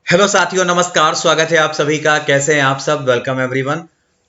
Hello साथियों, नमस्कार। स्वागत है आप सभी का। कैसे हैं आप सब? Welcome everyone.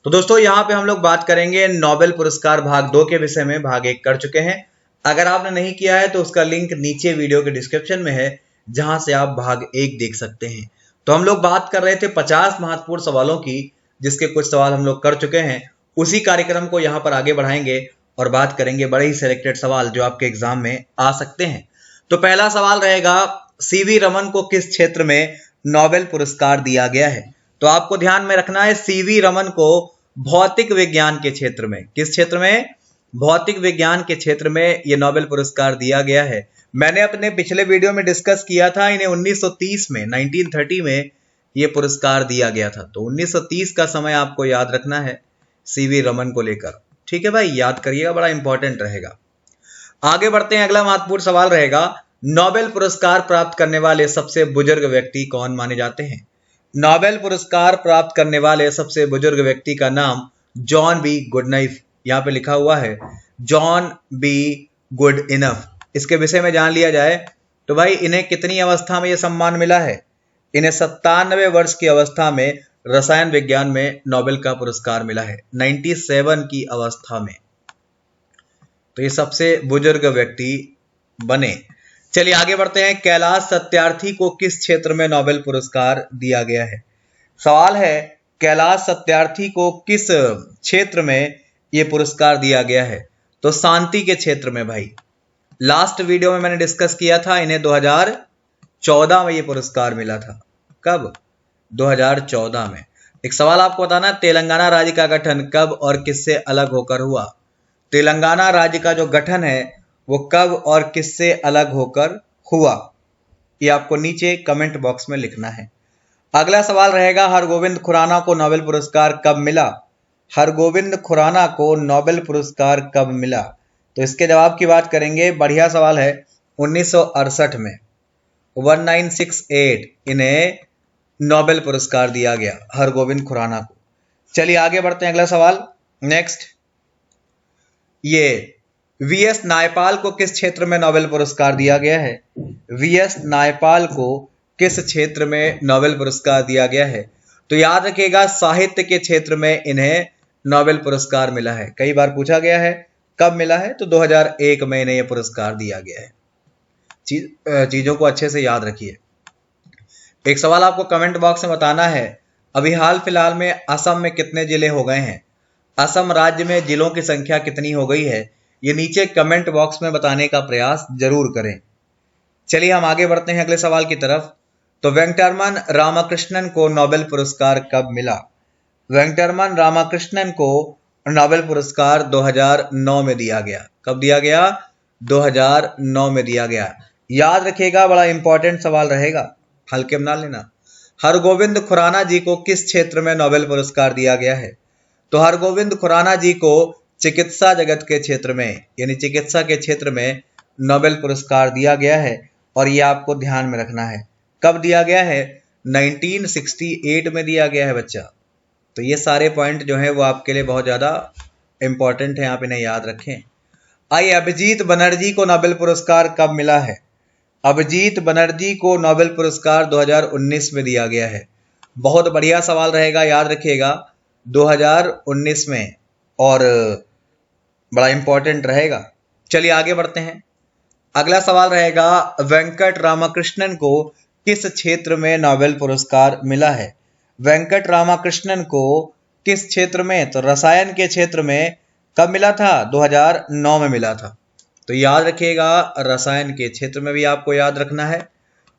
तो दोस्तों, यहाँ पे हम लोग बात करेंगे नोबेल पुरस्कार भाग 2 के विषय में। भाग 1 कर चुके हैं। अगर आपने नहीं किया है तो उसका लिंक नीचे वीडियो के डिस्क्रिप्शन में है, जहां से आप भाग 1 देख सकते हैं। तो हम लोग बात कर रहे थे 50 महत्वपूर्ण सवालों की, जिसके कुछ सवाल हम लोग कर चुके हैं। उसी कार्यक्रम को यहाँ पर आगे बढ़ाएंगे और बात करेंगे बड़े ही सिलेक्टेड सवाल जो आपके एग्जाम में आ सकते हैं। तो पहला सवाल रहेगा, सीवी रमन को किस क्षेत्र में नोबेल पुरस्कार दिया गया है? तो आपको ध्यान में रखना है, सीवी रमन को भौतिक विज्ञान के क्षेत्र में, किस क्षेत्र में? भौतिक विज्ञान के क्षेत्र में यह नोबेल पुरस्कार दिया गया है। मैंने अपने पिछले वीडियो में डिस्कस किया था, इन्हें 1930 में 1930 में यह पुरस्कार दिया गया था। तो 1930 का समय आपको याद रखना है सीवी रमन को लेकर। ठीक है भाई, याद करिएगा, बड़ा इंपॉर्टेंट रहेगा। आगे बढ़ते हैं। अगला महत्वपूर्ण सवाल रहेगा, नोबेल पुरस्कार प्राप्त करने वाले सबसे बुजुर्ग व्यक्ति कौन माने जाते हैं? नोबेल पुरस्कार प्राप्त करने वाले सबसे बुजुर्ग व्यक्ति का नाम जॉन बी गुडइनफ, यहाँ पे लिखा हुआ है जॉन बी गुडइनफ। इसके विषय में जान लिया जाए तो भाई, इन्हें कितनी अवस्था में यह सम्मान मिला है? इन्हें 97 वर्ष की अवस्था में रसायन विज्ञान में नोबेल का पुरस्कार मिला है, 97 की अवस्था में। तो ये सबसे बुजुर्ग व्यक्ति बने। चलिए आगे बढ़ते हैं। कैलाश सत्यार्थी को किस क्षेत्र में नोबेल पुरस्कार दिया गया है? सवाल है, कैलाश सत्यार्थी को किस क्षेत्र में यह पुरस्कार दिया गया है? तो शांति के क्षेत्र में भाई। लास्ट वीडियो में मैंने डिस्कस किया था, इन्हें 2014 में यह पुरस्कार मिला था। कब? 2014 में। एक सवाल आपको बताना, तेलंगाना राज्य का गठन कब और किससे अलग होकर हुआ? तेलंगाना राज्य का जो गठन है वो कब और किससे अलग होकर हुआ? ये आपको नीचे कमेंट बॉक्स में लिखना है। अगला सवाल रहेगा, हरगोविंद खुराना को नोबेल पुरस्कार कब मिला? हरगोविंद खुराना को नोबेल पुरस्कार कब मिला? तो इसके जवाब की बात करेंगे। बढ़िया सवाल है। 1968 में 1968 इन्हें नोबेल पुरस्कार दिया गया, हरगोविंद खुराना को। चलिए आगे बढ़ते हैं। अगला सवाल नेक्स्ट, ये वीएस नायपाल को किस क्षेत्र में नोबेल पुरस्कार दिया गया है? वीएस नायपाल को किस क्षेत्र में नोबेल पुरस्कार दिया गया है? तो याद रखिएगा, साहित्य के क्षेत्र में इन्हें नोबेल पुरस्कार मिला है। कई बार पूछा गया है कब मिला है, तो 2001 में इन्हें यह पुरस्कार दिया गया है। चीजों को अच्छे से याद रखिए। एक सवाल आपको कमेंट बॉक्स में बताना है, अभी हाल फिलहाल में असम में कितने जिले हो गए हैं? असम राज्य में जिलों की संख्या कितनी हो गई है? ये नीचे कमेंट बॉक्स में बताने का प्रयास जरूर करें। चलिए हम आगे बढ़ते हैं अगले सवाल की तरफ। तो वेंकटरमन रामकृष्णन को नोबेल पुरस्कार कब मिला? वेंकटरमन रामकृष्णन को नोबेल पुरस्कार 2009 में दिया गया। कब दिया गया? 2009 में दिया गया। याद रखिएगा, बड़ा इंपॉर्टेंट सवाल रहेगा, हल्के में ना लेना। हरगोविंद खुराना जी को किस क्षेत्र में नोबेल पुरस्कार दिया गया है? तो हरगोविंद खुराना जी को चिकित्सा जगत के क्षेत्र में, यानी चिकित्सा के क्षेत्र में नोबेल पुरस्कार दिया गया है। और यह आपको ध्यान में रखना है, कब दिया गया है? 1968 में दिया गया है बच्चा। तो ये सारे पॉइंट जो है वो आपके लिए बहुत ज्यादा इंपॉर्टेंट है, आप इन्हें याद रखें। आइए, अभिजीत बनर्जी को नोबेल पुरस्कार कब मिला है? अभिजीत बनर्जी को नोबेल पुरस्कार 2019 में दिया गया है। बहुत बढ़िया सवाल रहेगा, याद रखिएगा, 2019 में, और बड़ा इंपॉर्टेंट रहेगा। चलिए आगे बढ़ते हैं। अगला सवाल रहेगा, वेंकट रामकृष्णन को किस क्षेत्र में नोबेल पुरस्कार मिला है? वेंकट रामकृष्णन को किस क्षेत्र में? तो रसायन के क्षेत्र में। कब मिला था? 2009 में मिला था। तो याद रखिएगा, रसायन के क्षेत्र में भी आपको याद रखना है।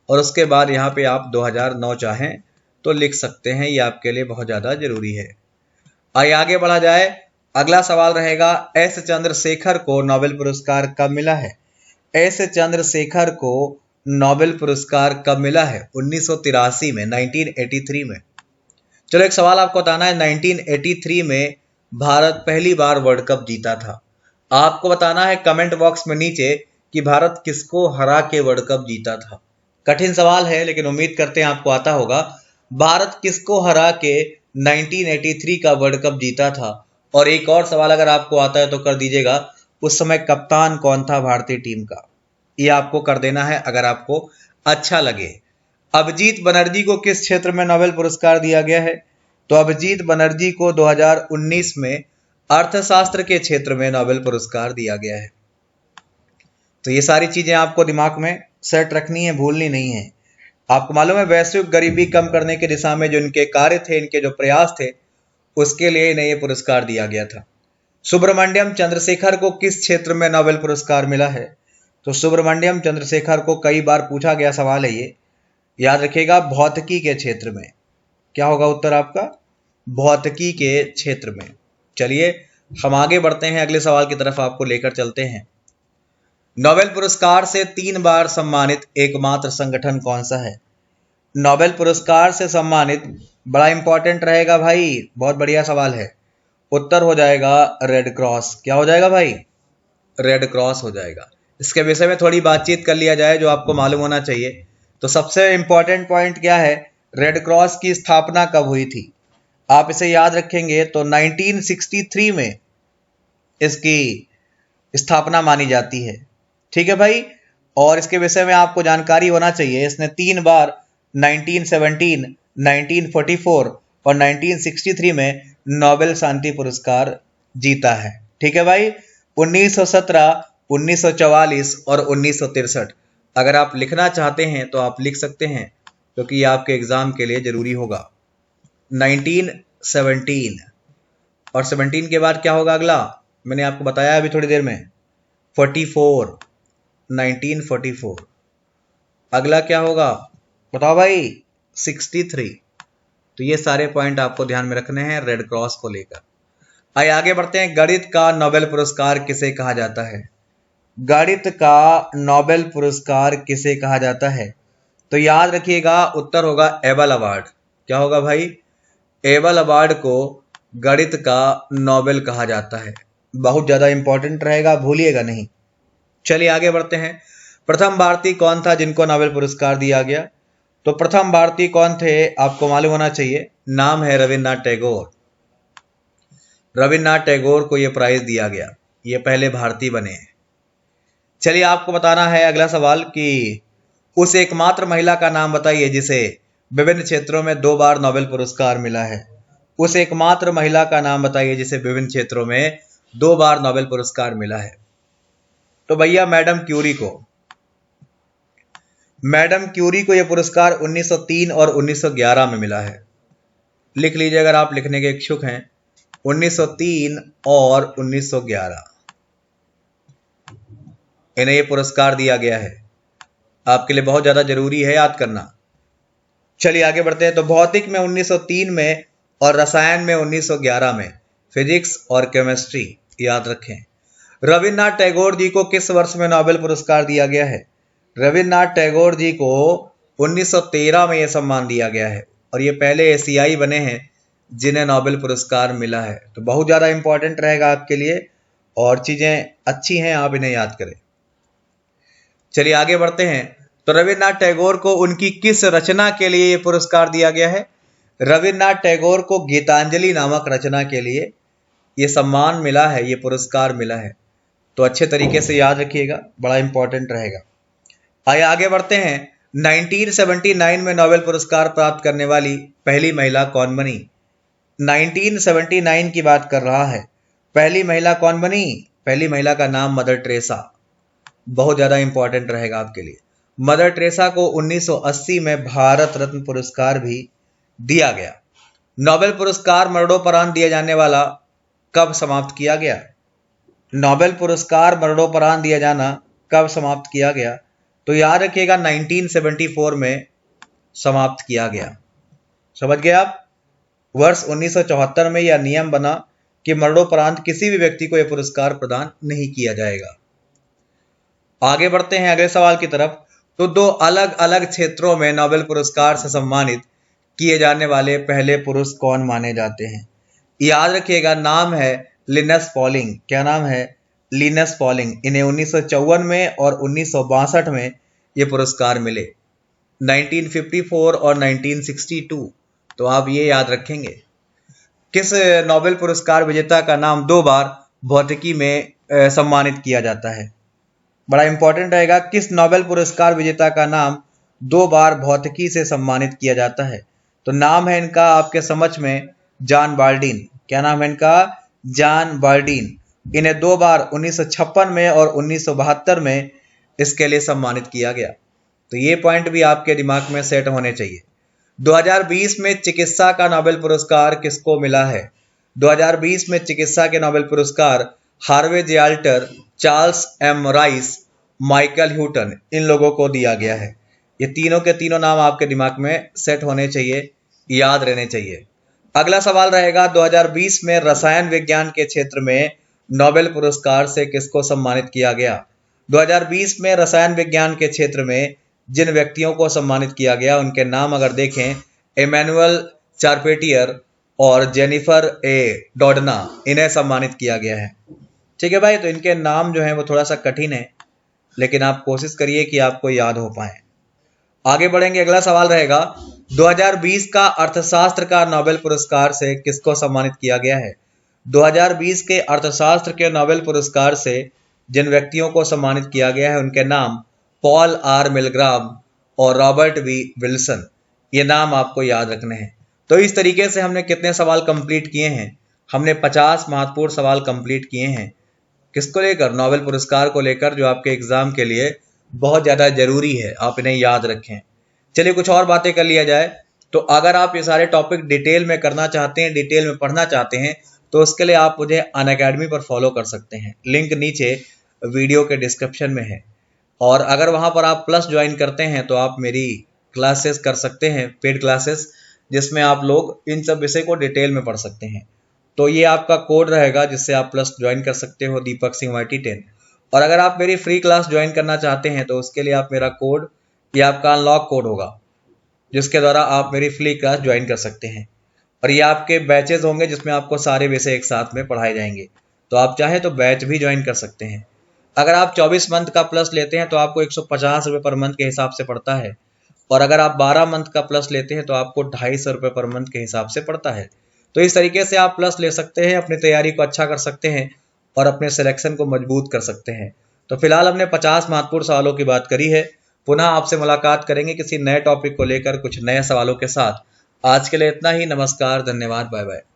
और उसके बाद यहाँ पे आप 2009 चाहें तो लिख सकते हैं, ये आपके लिए बहुत ज्यादा जरूरी है। आइए आगे बढ़ा जाए। अगला सवाल रहेगा, एस चंद्रशेखर को नोबेल पुरस्कार कब मिला है? एस चंद्रशेखर को नोबेल पुरस्कार कब मिला है? 1983 में, 1983 में। चलो एक सवाल आपको बताना है, 1983 में भारत पहली बार वर्ल्ड कप जीता था। आपको बताना है कमेंट बॉक्स में नीचे कि भारत किसको हरा के वर्ल्ड कप जीता था। कठिन सवाल है, लेकिन उम्मीद करते हैं आपको आता होगा। भारत किसको हरा के 1983 का वर्ल्ड कप जीता था? और एक और सवाल अगर आपको आता है तो कर दीजिएगा, उस समय कप्तान कौन था भारतीय टीम का? ये आपको कर देना है अगर आपको अच्छा लगे। अभिजीत बनर्जी को किस क्षेत्र में नोबेल पुरस्कार दिया गया है? तो अभिजीत बनर्जी को 2019 में अर्थशास्त्र के क्षेत्र में नोबेल पुरस्कार दिया गया है। तो ये सारी चीजें आपको दिमाग में सेट रखनी है, भूलनी नहीं है। आपको मालूम है वैश्विक गरीबी कम करने की दिशा में जो इनके कार्य थे, इनके जो प्रयास थे, उसके लिए इन्हें ये पुरस्कार दिया गया था। सुब्रमण्यम चंद्रशेखर को किस क्षेत्र में नोबेल पुरस्कार मिला है? तो सुब्रमण्यम चंद्रशेखर को कई बार पूछा गया सवाल है ये, याद रखिएगा, भौतिकी के क्षेत्र में। क्या होगा उत्तर आपका? भौतिकी के क्षेत्र में। चलिए हम आगे बढ़ते हैं, अगले सवाल की तरफ आपको लेकर चलते हैं। नोबेल पुरस्कार से 3 बार सम्मानित एकमात्र संगठन कौन सा है? नोबेल पुरस्कार से सम्मानित, बड़ा इंपॉर्टेंट रहेगा भाई, बहुत बढ़िया सवाल है। उत्तर हो जाएगा रेड क्रॉस। क्या हो जाएगा भाई? रेड क्रॉस हो जाएगा। इसके विषय में थोड़ी बातचीत कर लिया जाए जो आपको मालूम होना चाहिए। तो सबसे इंपॉर्टेंट पॉइंट क्या है? रेड क्रॉस की स्थापना कब हुई थी? आप इसे याद रखेंगे तो 1963 में इसकी स्थापना मानी जाती है। ठीक है भाई, और इसके विषय में आपको जानकारी होना चाहिए। इसने 3 बार 1917, 1944 और 1963 में नोबेल शांति पुरस्कार जीता है। ठीक है भाई, 1917, 1944 और 1963। अगर आप लिखना चाहते हैं तो आप लिख सकते हैं, क्योंकि ये आपके एग्जाम के लिए जरूरी होगा। 1917 और 17 के बाद क्या होगा अगला? मैंने आपको बताया अभी थोड़ी देर में, 44, 1944। अगला क्या होगा बताओ भाई? 63। तो ये सारे पॉइंट आपको ध्यान में रखने हैं रेड क्रॉस को लेकर। आइए आगे बढ़ते हैं। गणित का नोबेल पुरस्कार किसे कहा जाता है? गणित का नोबेल पुरस्कार किसे कहा जाता है? तो याद रखिएगा उत्तर होगा एबल अवार्ड। क्या होगा भाई? एबल अवार्ड को गणित का नोबेल कहा जाता है। बहुत ज्यादा इंपॉर्टेंट रहेगा, भूलिएगा नहीं। चलिए आगे बढ़ते हैं। प्रथम भारतीय कौन था जिनको नोबेल पुरस्कार दिया गया? तो प्रथम भारतीय कौन थे आपको मालूम होना चाहिए। नाम है रविन्द्रनाथ टैगोर। रविन्द्रनाथ टैगोर को यह प्राइज दिया गया, ये पहले भारतीय बने हैं। चलिए आपको बताना है अगला सवाल कि उस एकमात्र महिला का नाम बताइए जिसे विभिन्न क्षेत्रों में 2 बार नोबेल पुरस्कार मिला है। उस एकमात्र महिला का नाम बताइए जिसे विभिन्न क्षेत्रों में 2 बार नोबेल पुरस्कार मिला है। तो भैया मैडम क्यूरी को। मैडम क्यूरी को यह पुरस्कार 1903 और 1911 में मिला है। लिख लीजिए अगर आप लिखने के इच्छुक हैं, 1903 और 1911 इन्हें यह पुरस्कार दिया गया है। आपके लिए बहुत ज्यादा जरूरी है याद करना। चलिए आगे बढ़ते हैं। तो भौतिक में 1903 में और रसायन में 1911 में, फिजिक्स और केमिस्ट्री याद रखें। रविन्द्रनाथ टैगोर जी को किस वर्ष में नोबेल पुरस्कार दिया गया है? रविन्द्रनाथ टैगोर जी को 1913 में यह सम्मान दिया गया है और ये पहले एशियाई बने हैं जिन्हें नोबेल पुरस्कार मिला है। तो बहुत ज्यादा इंपॉर्टेंट रहेगा आपके लिए और चीजें अच्छी हैं, आप इन्हें याद करें। चलिए आगे बढ़ते हैं। तो रविन्द्रनाथ टैगोर को उनकी किस रचना के लिए यह पुरस्कार दिया गया है? रविन्द्रनाथ टैगोर को गीतांजलि नामक रचना के लिए यह सम्मान मिला है, यह पुरस्कार मिला है। तो अच्छे तरीके से याद रखिएगा, बड़ा इंपॉर्टेंट रहेगा। आइए आगे बढ़ते हैं। 1979 में नोबेल पुरस्कार प्राप्त करने वाली पहली महिला कौन बनी? 1979 की बात कर रहा है। पहली महिला कौन बनी? पहली महिला का नाम मदर टेरेसा। बहुत ज्यादा इंपॉर्टेंट रहेगा आपके लिए। मदर टेरेसा को 1980 में भारत रत्न पुरस्कार भी दिया गया। नोबेल पुरस्कार मरणोपरांत दिया जाने वाला कब समाप्त किया गया? नोबेल पुरस्कार मरणोपरांत दिया जाना कब समाप्त किया गया? तो याद रखिएगा 1974 में समाप्त किया गया। समझ गए आप? वर्ष 1974 में यह नियम बना कि मरणोपरांत किसी भी व्यक्ति को यह पुरस्कार प्रदान नहीं किया जाएगा। आगे बढ़ते हैं अगले सवाल की तरफ। तो 2 अलग अलग क्षेत्रों में नोबेल पुरस्कार से सम्मानित किए जाने वाले पहले पुरुष कौन माने जाते हैं? याद रखिएगा नाम है लिनस पॉलिंग। क्या नाम है? Linus Pauling. इन्हें 1954 में और 1962 में ये पुरस्कार मिले, 1954 और 1962। तो आप ये याद रखेंगे। किस नोबेल पुरस्कार विजेता का नाम 2 बार भौतिकी में सम्मानित किया जाता है? बड़ा इंपॉर्टेंट रहेगा। किस नोबेल पुरस्कार विजेता का नाम 2 बार भौतिकी से सम्मानित किया जाता है। तो नाम है इनका आपके समझ में जॉन बाल्डीन। क्या नाम है इनका? जॉन बाल्डीन। इन्हें 2 बार 1956 में और 1972 में इसके लिए सम्मानित किया गया। तो ये पॉइंट भी आपके दिमाग में सेट होने चाहिए। 2020 में चिकित्सा का नोबेल पुरस्कार किसको मिला है? 2020 में चिकित्सा के नोबेल पुरस्कार Harvey J Alter, Charles M Rice, Michael Houghton, इन लोगों को दिया गया है। ये तीनों के तीनों नाम आपके दिमाग में सेट होने चाहिए, याद रहने चाहिए। अगला सवाल रहेगा 2020 में रसायन विज्ञान के क्षेत्र में नोबेल पुरस्कार से किसको सम्मानित किया गया? 2020 में रसायन विज्ञान के क्षेत्र में जिन व्यक्तियों को सम्मानित किया गया उनके नाम अगर देखें, इमैनुअल चार्पेटियर और जेनिफर ए डोडना, इन्हें सम्मानित किया गया है। ठीक है भाई, तो इनके नाम जो है वो थोड़ा सा कठिन है, लेकिन आप कोशिश करिए कि आपको याद हो पाए। आगे बढ़ेंगे, अगला सवाल रहेगा 2020 का अर्थशास्त्र का नोबेल पुरस्कार से किसको सम्मानित किया गया है? 2020 के अर्थशास्त्र के नोबेल पुरस्कार से जिन व्यक्तियों को सम्मानित किया गया है उनके नाम पॉल आर मिलग्राम और रॉबर्ट वी विल्सन, ये नाम आपको याद रखने हैं। तो इस तरीके से हमने कितने सवाल कंप्लीट किए हैं? हमने 50 महत्वपूर्ण सवाल कंप्लीट किए हैं। किसको लेकर? नोबेल पुरस्कार को लेकर, जो आपके एग्जाम के लिए बहुत ज़्यादा जरूरी है, आप इन्हें याद रखें। चलिए कुछ और बातें कर लिया जाए। तो अगर आप ये सारे टॉपिक डिटेल में करना चाहते हैं, डिटेल में पढ़ना चाहते हैं, तो उसके लिए आप मुझे अनअकैडमी पर फॉलो कर सकते हैं। लिंक नीचे वीडियो के डिस्क्रिप्शन में है। और अगर वहाँ पर आप प्लस ज्वाइन करते हैं तो आप मेरी क्लासेस कर सकते हैं, पेड क्लासेस, जिसमें आप लोग इन सब विषय को डिटेल में पढ़ सकते हैं। तो ये आपका कोड रहेगा जिससे आप प्लस ज्वाइन कर सकते हो, दीपक सिंह YT10। और अगर आप मेरी फ्री क्लास ज्वाइन करना चाहते हैं तो उसके लिए आप मेरा कोड, ये आपका अनलॉक कोड होगा, जिसके द्वारा आप मेरी फ्री क्लास ज्वाइन कर सकते हैं। और ये आपके बैचेज होंगे जिसमें आपको सारे विषय एक साथ में पढ़ाए जाएंगे। तो आप चाहे तो बैच भी ज्वाइन कर सकते हैं। अगर आप 24 मंथ का प्लस लेते हैं तो आपको 150 रुपये पर मंथ के हिसाब से पड़ता है। और अगर आप 12 मंथ का प्लस लेते हैं तो आपको 250 रुपये पर मंथ के हिसाब से पड़ता है। तो इस तरीके से आप प्लस ले सकते हैं, अपनी तैयारी को अच्छा कर सकते हैं और अपने सिलेक्शन को मजबूत कर सकते हैं। तो फिलहाल हमने 50 महत्वपूर्ण सवालों की बात करी है। पुनः आपसे मुलाकात करेंगे किसी नए टॉपिक को लेकर, कुछ नए सवालों के साथ। आज के लिए इतना ही। नमस्कार, धन्यवाद, बाय बाय।